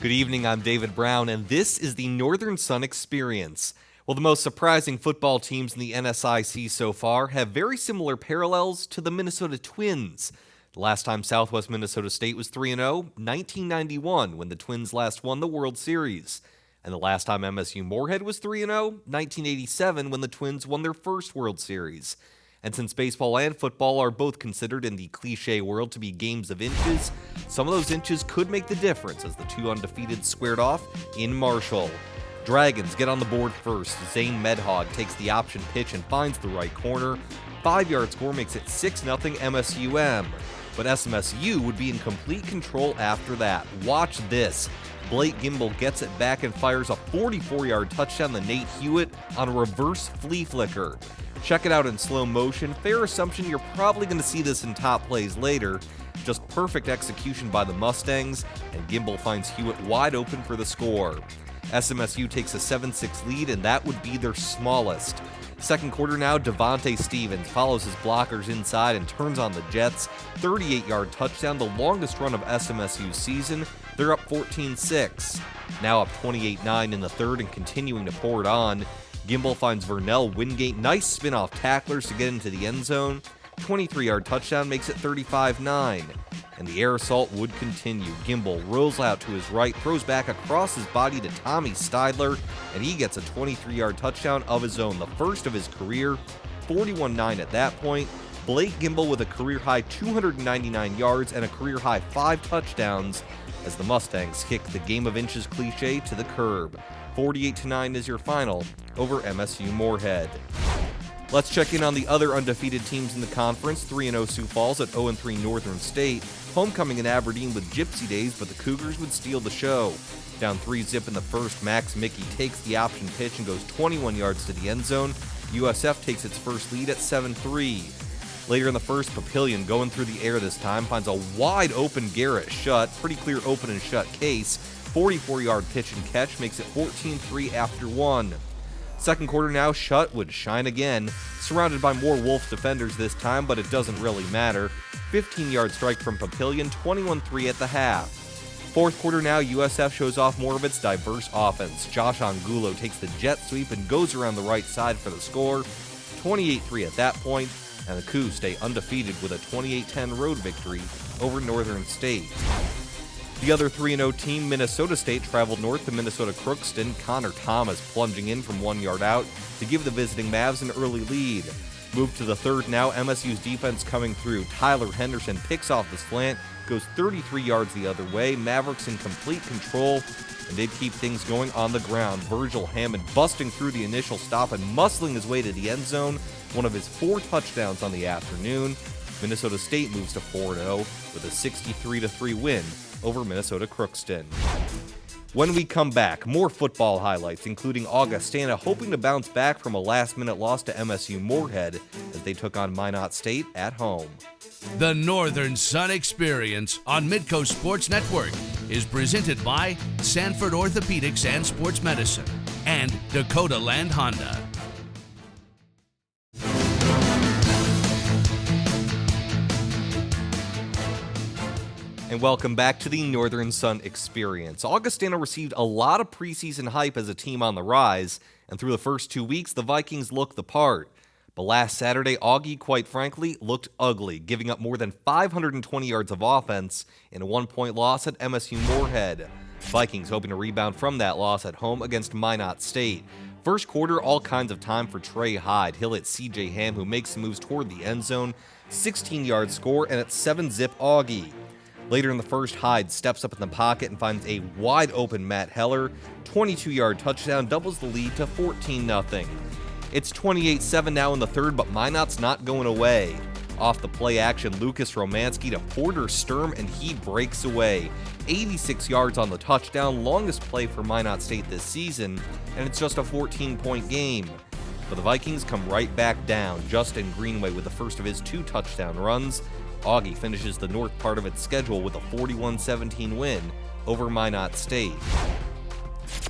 Good evening, I'm David Brown, and this is the Northern Sun Experience. Well, the most surprising football teams in the NSIC so far have very similar parallels to the Minnesota Twins. The last time Southwest Minnesota State was 3-0, 1991, when the Twins last won the World Series. And the last time MSU Moorhead was 3-0, 1987, when the Twins won their first World Series. And since baseball and football are both considered in the cliche world to be games of inches, some of those inches could make the difference as the two undefeated squared off in Marshall. Dragons get on the board first. Zane Medhog takes the option pitch and finds the right corner. 5-yard score makes it 6-0 MSUM. But SMSU would be in complete control after that. Watch this. Blake Gimbel gets it back and fires a 44-yard touchdown to Nate Hewitt on a reverse flea flicker. Check it out in slow motion. Fair assumption you're probably going to see this in top plays later. Just perfect execution by the Mustangs, and Gimbel finds Hewitt wide open for the score. SMSU takes a 7-6 lead, and that would be their smallest. Second quarter now, Devontae Stevens follows his blockers inside and turns on the Jets. 38-yard touchdown, the longest run of SMSU's season. They're up 14-6. Now up 28-9 in the third and continuing to pour it on. Gimbel finds Vernell Wingate, nice spin-off tacklers to get into the end zone. 23-yard touchdown makes it 35-9. And the air assault would continue. Gimbel rolls out to his right, throws back across his body to Tommy Steidler, and he gets a 23-yard touchdown of his own, the first of his career. 41-9 at that point. Blake Gimbel with a career-high 299 yards and a career-high 5 touchdowns as the Mustangs kick the game of inches cliche to the curb. 48-9 is your final over MSU Moorhead. Let's check in on the other undefeated teams in the conference. 3-0 Sioux Falls at 0-3 Northern State. Homecoming in Aberdeen with Gypsy Days, but the Cougars would steal the show. Down 3-0 in the first, Max Mickey takes the option pitch and goes 21 yards to the end zone. USF takes its first lead at 7-3. Later in the first, Papillion going through the air this time finds a wide open Garrett Shutt, pretty clear open and shut case. 44-yard pitch and catch makes it 14-3 after one. Second quarter now, Shutt would shine again, surrounded by more Wolf defenders this time, but it doesn't really matter. 15-yard strike from Papillion, 21-3 at the half. Fourth quarter now, USF shows off more of its diverse offense. Josh Angulo takes the jet sweep and goes around the right side for the score. 28-3 at that point, and the Cougs stay undefeated with a 28-10 road victory over Northern State. The other 3-0 team, Minnesota State, traveled north to Minnesota Crookston. Connor Thomas plunging in from 1 yard out to give the visiting Mavs an early lead. Move to the third now, MSU's defense coming through. Tyler Henderson picks off the slant, goes 33 yards the other way. Mavericks in complete control, and they'd keep things going on the ground. Virgil Hammond busting through the initial stop and muscling his way to the end zone, one of his 4 touchdowns on the afternoon. Minnesota State moves to 4-0 with a 63-3 win over Minnesota Crookston. When we come back, more football highlights, including Augustana hoping to bounce back from a last-minute loss to MSU Moorhead as they took on Minot State at home. The Northern Sun Experience on Midco Sports Network is presented by Sanford Orthopedics and Sports Medicine and Dakota Land Honda. And welcome back to the Northern Sun Experience. Augustana received a lot of preseason hype as a team on the rise, and through the first 2 weeks, the Vikings looked the part. But last Saturday, Augie, quite frankly, looked ugly, giving up more than 520 yards of offense in a 1-point loss at MSU Moorhead. Vikings hoping to rebound from that loss at home against Minot State. First quarter, all kinds of time for Trey Hyde. He'll hit CJ Ham, who makes moves toward the end zone. 16-yard score, and it's 7-zip Augie. Later in the first, Hyde steps up in the pocket and finds a wide-open Matt Heller. 22-yard touchdown doubles the lead to 14-0. It's 28-7 now in the third, but Minot's not going away. Off the play action, Lucas Romanski to Porter Sturm, and he breaks away. 86 yards on the touchdown, longest play for Minot State this season, and it's just a 14-point game. But the Vikings come right back down. Justin Greenway with the first of his 2 touchdown runs. Augie finishes the north part of its schedule with a 41-17 win over Minot State.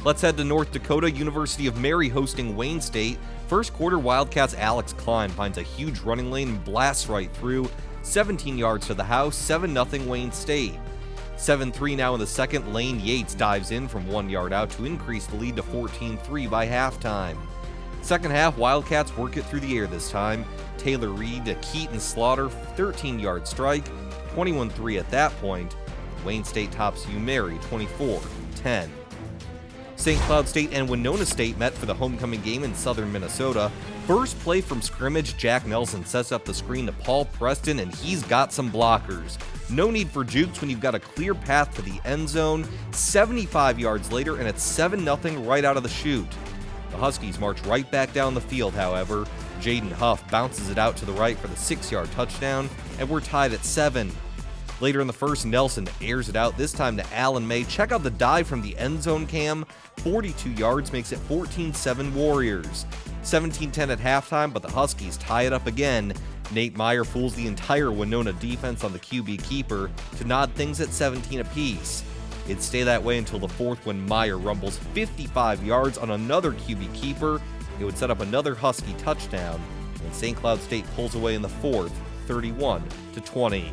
Let's head to North Dakota. University of Mary hosting Wayne State. First quarter, Wildcats' Alex Klein finds a huge running lane and blasts right through. 17 yards to the house, 7-0 Wayne State. 7-3 now in the second. Lane Yates dives in from 1 yard out to increase the lead to 14-3 by halftime. Second half, Wildcats work it through the air this time. Taylor Reed to Keaton Slaughter, 13-yard strike, 21-3 at that point. Wayne State tops UMary, 24-10. St. Cloud State and Winona State met for the homecoming game in southern Minnesota. First play from scrimmage, Jack Nelson sets up the screen to Paul Preston, and he's got some blockers. No need for jukes when you've got a clear path to the end zone. 75 yards later, and it's 7-0 right out of the chute. The Huskies march right back down the field, however. Jaden Huff bounces it out to the right for the 6-yard touchdown, and we're tied at 7. Later in the first, Nelson airs it out, this time to Alan May. Check out the dive from the end zone cam. 42 yards makes it 14-7 Warriors. 17-10 at halftime, but the Huskies tie it up again. Nate Meyer fools the entire Winona defense on the QB keeper to nod things at 17 apiece. It'd stay that way until the fourth when Meyer rumbles 55 yards on another QB keeper. It would set up another Husky touchdown, and St. Cloud State pulls away in the fourth, 31-20.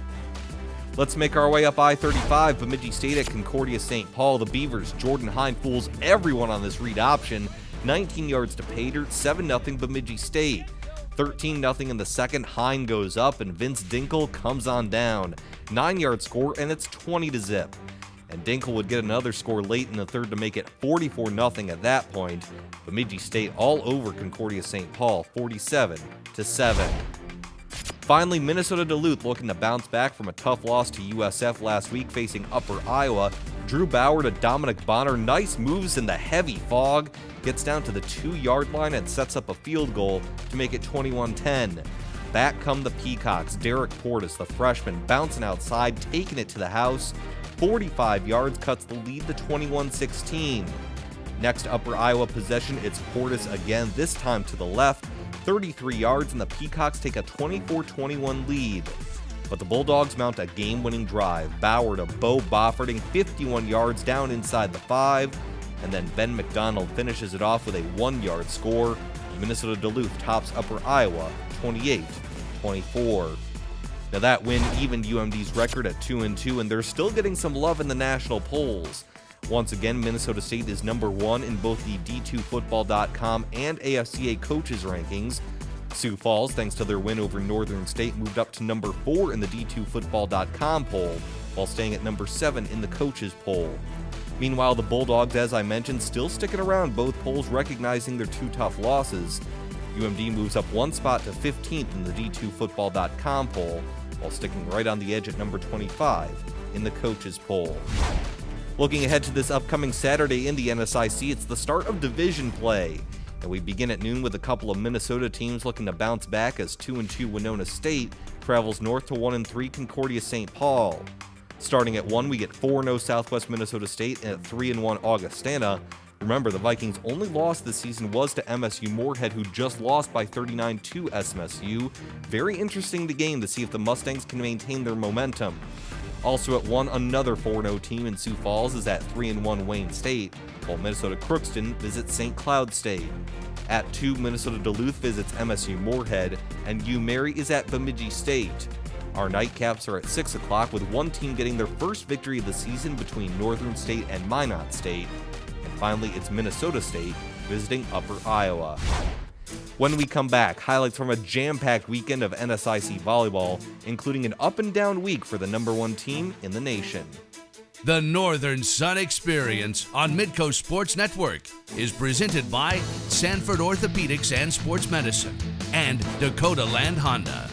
Let's make our way up I-35, Bemidji State at Concordia St. Paul. The Beavers' Jordan Hine fools everyone on this read option. 19 yards to Pater, 7-0 Bemidji State. 13-0 in the second, Hine goes up and Vince Dinkle comes on down. 9-yard score, and it's 20-0. And Dinkle would get another score late in the third to make it 44-0 at that point. Bemidji State all over Concordia St. Paul, 47-7. Finally, Minnesota Duluth looking to bounce back from a tough loss to USF last week facing Upper Iowa. Drew Bauer to Dominic Bonner, nice moves in the heavy fog, gets down to the 2-yard line and sets up a field goal to make it 21-10. Back come the Peacocks, Derek Portis, the freshman, bouncing outside, taking it to the house. 45 yards cuts the lead to 21-16. Next Upper Iowa possession, it's Portis again, this time to the left. 33 yards, and the Peacocks take a 24-21 lead. But the Bulldogs mount a game-winning drive. Bauer to Bo Bofferding, 51 yards down inside the 5, and then Ben McDonald finishes it off with a 1-yard score. Minnesota Duluth tops Upper Iowa 28-24. Now that win evened UMD's record at 2-2, and they're still getting some love in the national polls. Once again, Minnesota State is number 1 in both the D2Football.com and AFCA coaches rankings. Sioux Falls, thanks to their win over Northern State, moved up to number 4 in the D2Football.com poll, while staying at number 7 in the coaches poll. Meanwhile, the Bulldogs, as I mentioned, still sticking around, both polls recognizing their 2 tough losses. UMD moves up 1 spot to 15th in the D2Football.com poll, while sticking right on the edge at number 25 in the coaches poll. Looking ahead to this upcoming Saturday in the NSIC, it's the start of division play, and we begin at noon with a couple of Minnesota teams looking to bounce back as 2-2 Winona State travels north to 1-3 Concordia St. Paul. Starting at 1, we get 4-0 Southwest Minnesota State, and at 3-1 Augustana. Remember, the Vikings' only loss this season was to MSU Moorhead, who just lost by 39 to SMSU. Very interesting game to see if the Mustangs can maintain their momentum. Also at 1, another 4-0 team in Sioux Falls is at 3-1 Wayne State, while Minnesota Crookston visits St. Cloud State. At 2, Minnesota Duluth visits MSU Moorhead, and UMary is at Bemidji State. Our nightcaps are at 6 o'clock, with one team getting their first victory of the season between Northern State and Minot State. And finally, it's Minnesota State visiting Upper Iowa. When we come back, highlights from a jam-packed weekend of NSIC volleyball, including an up-and-down week for the number 1 team in the nation. The Northern Sun Experience on Midco Sports Network is presented by Sanford Orthopedics and Sports Medicine and Dakota Land Honda.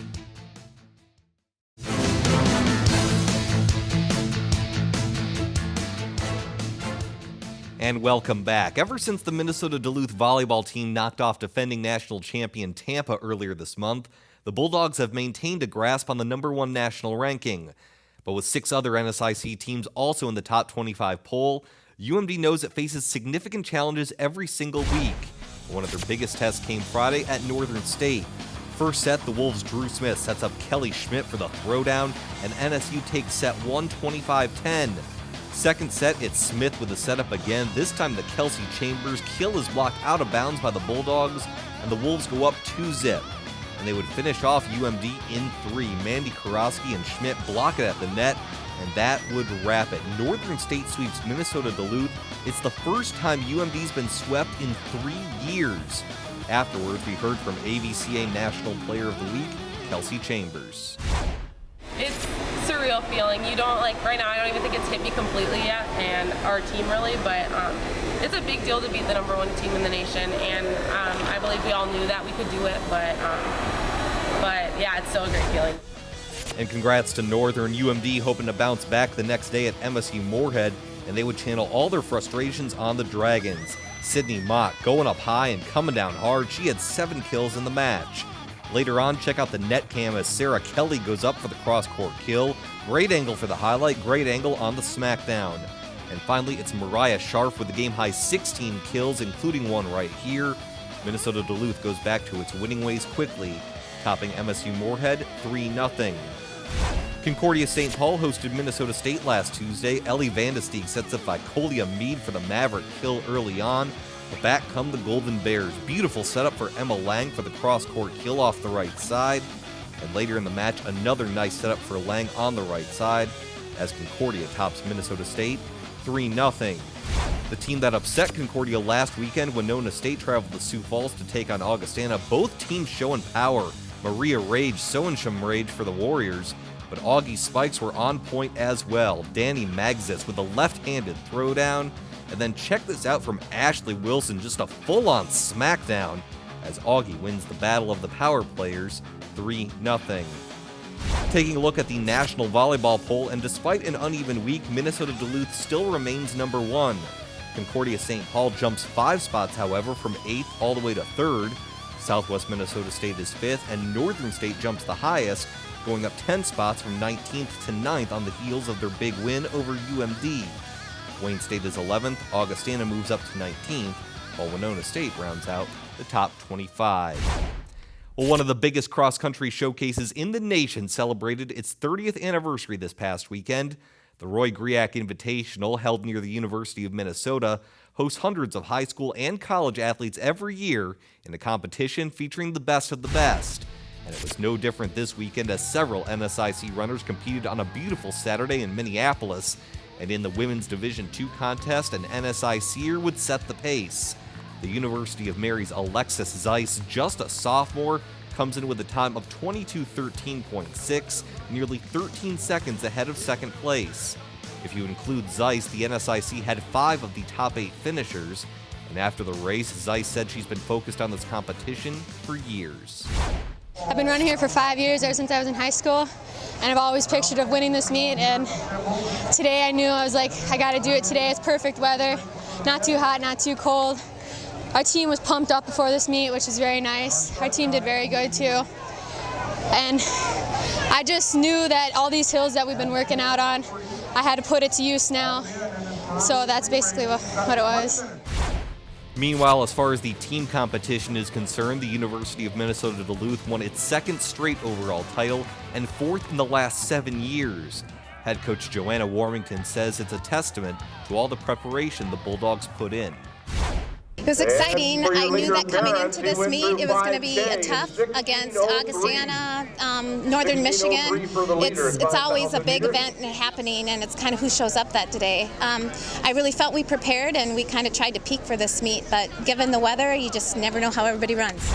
And welcome back. Ever since the Minnesota Duluth volleyball team knocked off defending national champion Tampa earlier this month, the Bulldogs have maintained a grasp on the number 1 national ranking. But with 6 other NSIC teams also in the top 25 poll, UMD knows it faces significant challenges every single week. One of their biggest tests came Friday at Northern State. First set, the Wolves' Drew Smith sets up Kelly Schmidt for the throwdown, and NSU takes set 1 25-10. Second set, it's Smith with the setup again. This time the Kelsey Chambers kill is blocked out of bounds by the Bulldogs, and the Wolves go up 2-0. and they would finish off UMD in 3. Mandy Karofsky and Schmidt block it at the net, and that would wrap it. Northern State sweeps Minnesota Duluth. It's the first time UMD's been swept in 3 years. Afterwards, we heard from AVCA National Player of the Week, Kelsey Chambers. It's a surreal feeling. You don't, right now I don't even think it's hit me completely yet, and our team really, but it's a big deal to beat the #1 team in the nation, and I believe we all knew that we could do it, but yeah, it's still a great feeling. And congrats to Northern. UMD hoping to bounce back the next day at MSU Moorhead, and they would channel all their frustrations on the Dragons. Sydney Mott going up high and coming down hard. She had 7 kills in the match. Later on, check out the net cam as Sarah Kelly goes up for the cross-court kill. Great angle for the highlight, great angle on the smackdown. And finally, it's Mariah Scharf with the game-high 16 kills, including one right here. Minnesota Duluth goes back to its winning ways quickly, topping MSU Moorhead 3-0. Concordia St. Paul hosted Minnesota State last Tuesday. Ellie Vandestieg sets up Vicolia Mead for the Maverick kill early on. But back come the Golden Bears. Beautiful setup for Emma Lang for the cross-court kill off the right side. And later in the match, another nice setup for Lang on the right side as Concordia tops Minnesota State 3-0. The team that upset Concordia last weekend, Winona State, traveled to Sioux Falls to take on Augustana. Both teams showing power. Maria Rage showing some rage for the Warriors, but Augie's spikes were on point as well. Danny Magzis with a left-handed throwdown. And then check this out from Ashley Wilson, just a full-on smackdown as Augie wins the battle of the power players 3-0. Taking a look at the National Volleyball poll, and despite an uneven week, Minnesota Duluth still remains #1. Concordia St. Paul jumps 5 spots, however, from 8th all the way to 3rd. Southwest Minnesota State is 5th, and Northern State jumps the highest, going up 10 spots from 19th to 9th on the heels of their big win over UMD. Wayne State is 11th, Augustana moves up to 19th, while Winona State rounds out the top 25. Well, one of the biggest cross-country showcases in the nation celebrated its 30th anniversary this past weekend. The Roy Griak Invitational, held near the University of Minnesota, hosts hundreds of high school and college athletes every year in a competition featuring the best of the best. And it was no different this weekend as several NSIC runners competed on a beautiful Saturday in Minneapolis. And in the Women's Division II contest, an NSICer would set the pace. The University of Mary's Alexis Zeiss, just a sophomore, comes in with a time of 22:13.6, nearly 13 seconds ahead of second place. If you include Zeiss, the NSIC had 5 of the top 8 finishers, and after the race, Zeiss said she's been focused on this competition for years. I've been running here for 5 years, ever since I was in high school, and I've always pictured of winning this meet, and today I knew, I was like, I gotta do it today. It's perfect weather, not too hot, not too cold. Our team was pumped up before this meet, which is very nice. Our team did very good too. And I just knew that all these hills that we've been working out on, I had to put it to use now. So that's basically what it was. Meanwhile, as far as the team competition is concerned, the University of Minnesota Duluth won its 2nd straight overall title and 4th in the last 7 years. Head coach Joanna Warmington says it's a testament to all the preparation the Bulldogs put in. It was exciting. I knew that coming into this meet, it was going to be a tough against Augustana, Northern Michigan. It's always a big event happening, and it's kind of who shows up that day. I really felt we prepared, and we kind of tried to peak for this meet, but given the weather, you just never know how everybody runs.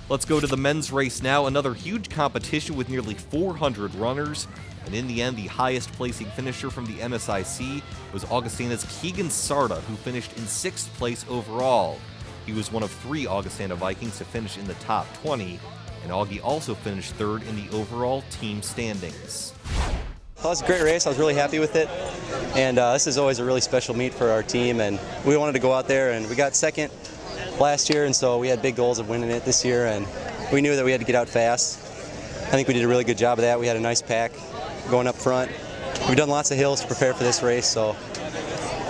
Let's go to the men's race now. Another huge competition with nearly 400 runners. And in the end, the highest placing finisher from the NSIC was Augustana's Keegan Sarda, who finished in 6th place overall. He was one of 3 Augustana Vikings to finish in the top 20, and Augie also finished 3rd in the overall team standings. Well, it was a great race. I was really happy with it, and this is always a really special meet for our team, and we wanted to go out there, and we got 2nd last year, and so we had big goals of winning it this year, and we knew that we had to get out fast. I think we did a really good job of that. We had a nice pack going up front. We've done lots of hills to prepare for this race, so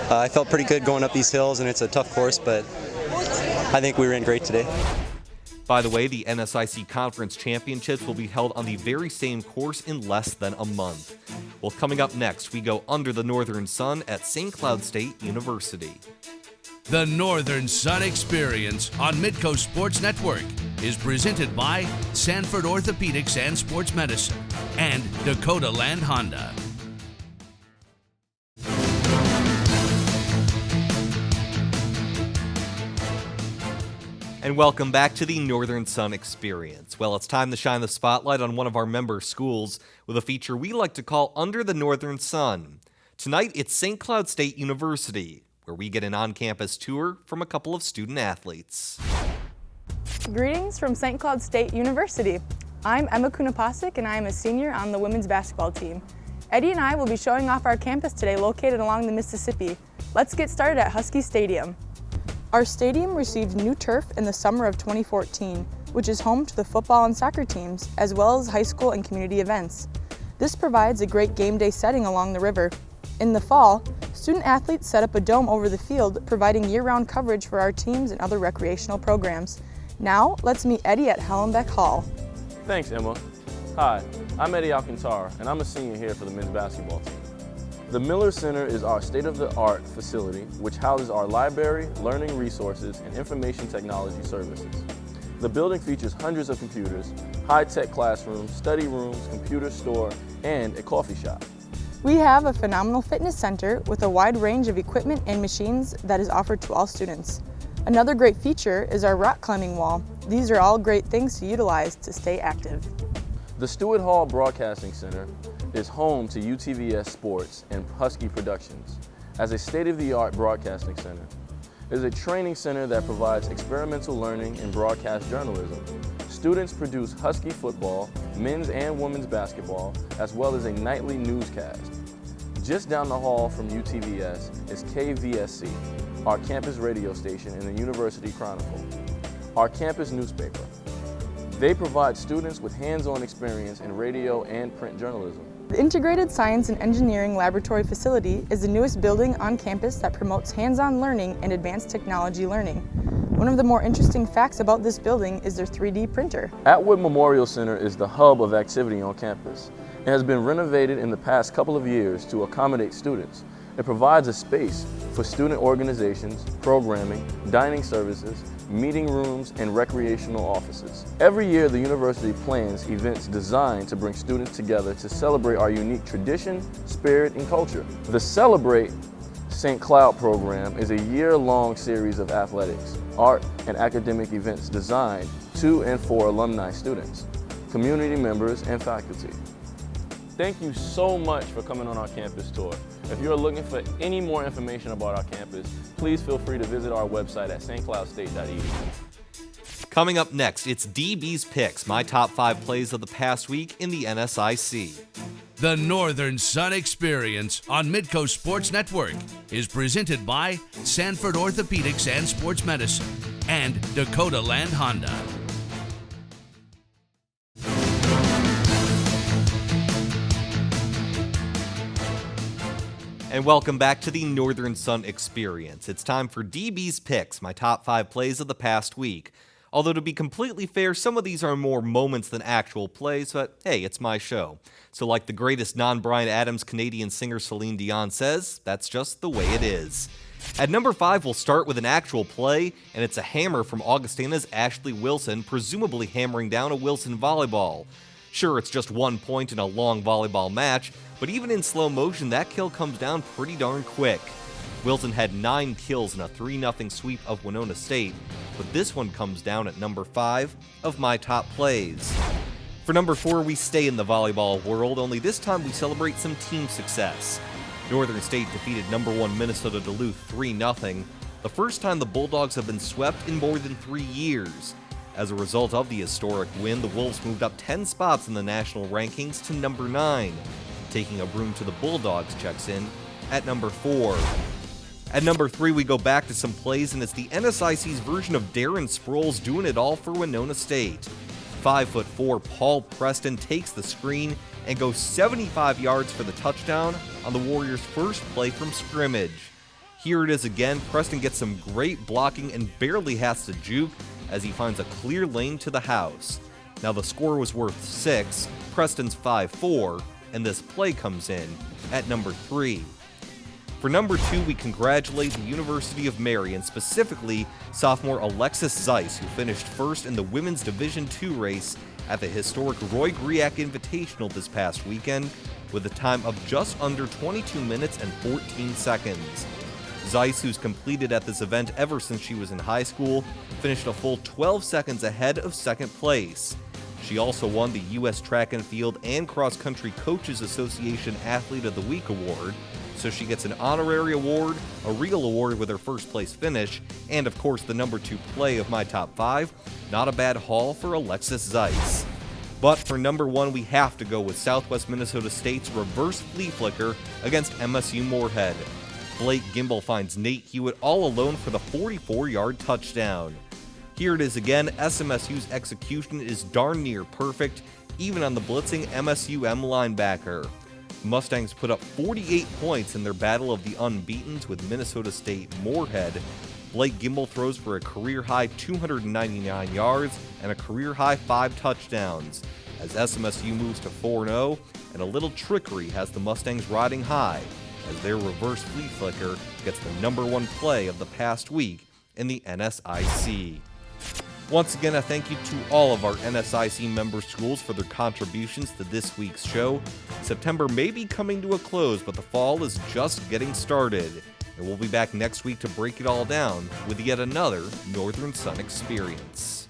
I felt pretty good going up these hills, and it's a tough course, but I think we ran great today. By the way, the NSIC Conference Championships will be held on the very same course in less than a month. Well, coming up next, we go under the northern sun at St. Cloud State University. The Northern Sun Experience on Midco Sports Network is presented by Sanford Orthopedics and Sports Medicine and Dakota Land Honda. And welcome back to the Northern Sun Experience. Well, it's time to shine the spotlight on one of our member schools with a feature we like to call Under the Northern Sun. Tonight, it's St. Cloud State University, where we get an on-campus tour from a couple of student athletes. Greetings from St. Cloud State University. I'm Emma Kunapasic and I am a senior on the women's basketball team. Eddie and I will be showing off our campus today located along the Mississippi. Let's get started at Husky Stadium. Our stadium received new turf in the summer of 2014, which is home to the football and soccer teams, as well as high school and community events. This provides a great game day setting along the river. In the fall, student athletes set up a dome over the field, providing year-round coverage for our teams and other recreational programs. Now, let's meet Eddie at Hallenbeck Hall. Thanks, Emma. Hi, I'm Eddie Alcantara, and I'm a senior here for the men's basketball team. The Miller Center is our state-of-the-art facility which houses our library, learning resources, and information technology services. The building features hundreds of computers, high-tech classrooms, study rooms, computer store, and a coffee shop. We have a phenomenal fitness center with a wide range of equipment and machines that is offered to all students. Another great feature is our rock climbing wall. These are all great things to utilize to stay active. The Stewart Hall Broadcasting Center is home to UTVS Sports and Husky Productions. As a state-of-the-art broadcasting center, it is a training center that provides experimental learning in broadcast journalism. Students produce Husky football, men's and women's basketball, as well as a nightly newscast. Just down the hall from UTVS is KVSC, our campus radio station in the University Chronicle, our campus newspaper. They provide students with hands-on experience in radio and print journalism. The Integrated Science and Engineering Laboratory Facility is the newest building on campus that promotes hands-on learning and advanced technology learning. One of the more interesting facts about this building is their 3D printer. Atwood Memorial Center is the hub of activity on campus. It has been renovated in the past couple of years to accommodate students. It provides a space for student organizations, programming, dining services, meeting rooms, and recreational offices. Every year, the university plans events designed to bring students together to celebrate our unique tradition, spirit, and culture. The Celebrate St. Cloud program is a year-long series of athletics, art, and academic events designed to and for alumni students, community members, and faculty. Thank you so much for coming on our campus tour. If you're looking for any more information about our campus, please feel free to visit our website at stcloudstate.edu. Coming up next, it's DB's Picks, my top 5 plays of the past week in the NSIC. The Northern Sun Experience on Midco Sports Network is presented by Sanford Orthopedics and Sports Medicine and Dakota Land Honda. And welcome back to the Northern Sun Experience. It's time for DB's Picks, my top 5 plays of the past week. Although to be completely fair, some of these are more moments than actual plays, but hey, it's my show. So like the greatest non-Bryan Adams Canadian singer Celine Dion says, that's just the way it is. At number 5, we'll start with an actual play, and it's a hammer from Augustana's Ashley Wilson, presumably hammering down a Wilson volleyball. Sure, it's just 1 point in a long volleyball match, but even in slow motion, that kill comes down pretty darn quick. Wilson had 9 kills in a 3-0 sweep of Winona State, but this one comes down at number 5 of my top plays. For number 4, we stay in the volleyball world, only this time we celebrate some team success. Northern State defeated number 1 Minnesota Duluth 3-0, the first time the Bulldogs have been swept in more than 3 years. As a result of the historic win, the Wolves moved up 10 spots in the national rankings to number 9. Taking a broom to the Bulldogs checks in at number 4. At number 3, we go back to some plays, and it's the NSIC's version of Darren Sproles doing it all for Winona State. 5'4" Paul Preston takes the screen and goes 75 yards for the touchdown on the Warriors' first play from scrimmage. Here it is again. Preston gets some great blocking and barely has to juke as he finds a clear lane to the house. Now the score was worth 6, Preston's 5'4", and this play comes in at number 3. For number 2, we congratulate the University of Marion, specifically sophomore Alexis Zeiss, who finished first in the Women's Division II race at the historic Roy Griak Invitational this past weekend with a time of just under 22 minutes and 14 seconds. Zeiss, who's competed at this event ever since she was in high school, finished a full 12 seconds ahead of second place. She also won the U.S. Track and Field and Cross Country Coaches Association Athlete of the Week award, so she gets an honorary award, a real award with her first place finish, and of course the number 2 play of my top 5. Not a bad haul for Alexis Zeiss. But for number 1, we have to go with Southwest Minnesota State's reverse flea flicker against MSU Moorhead. Blake Gimbel finds Nate Hewitt all alone for the 44-yard touchdown. Here it is again, SMSU's execution is darn near perfect, even on the blitzing MSUM linebacker. Mustangs put up 48 points in their battle of the unbeatens with Minnesota State Moorhead. Blake Gimbel throws for a career-high 299 yards and a career-high 5 touchdowns, as SMSU moves to 4-0, and a little trickery has the Mustangs riding high, as their reverse flea flicker gets the number 1 play of the past week in the NSIC. Once again, a thank you to all of our NSIC member schools for their contributions to this week's show. September may be coming to a close, but the fall is just getting started. And we'll be back next week to break it all down with yet another Northern Sun experience.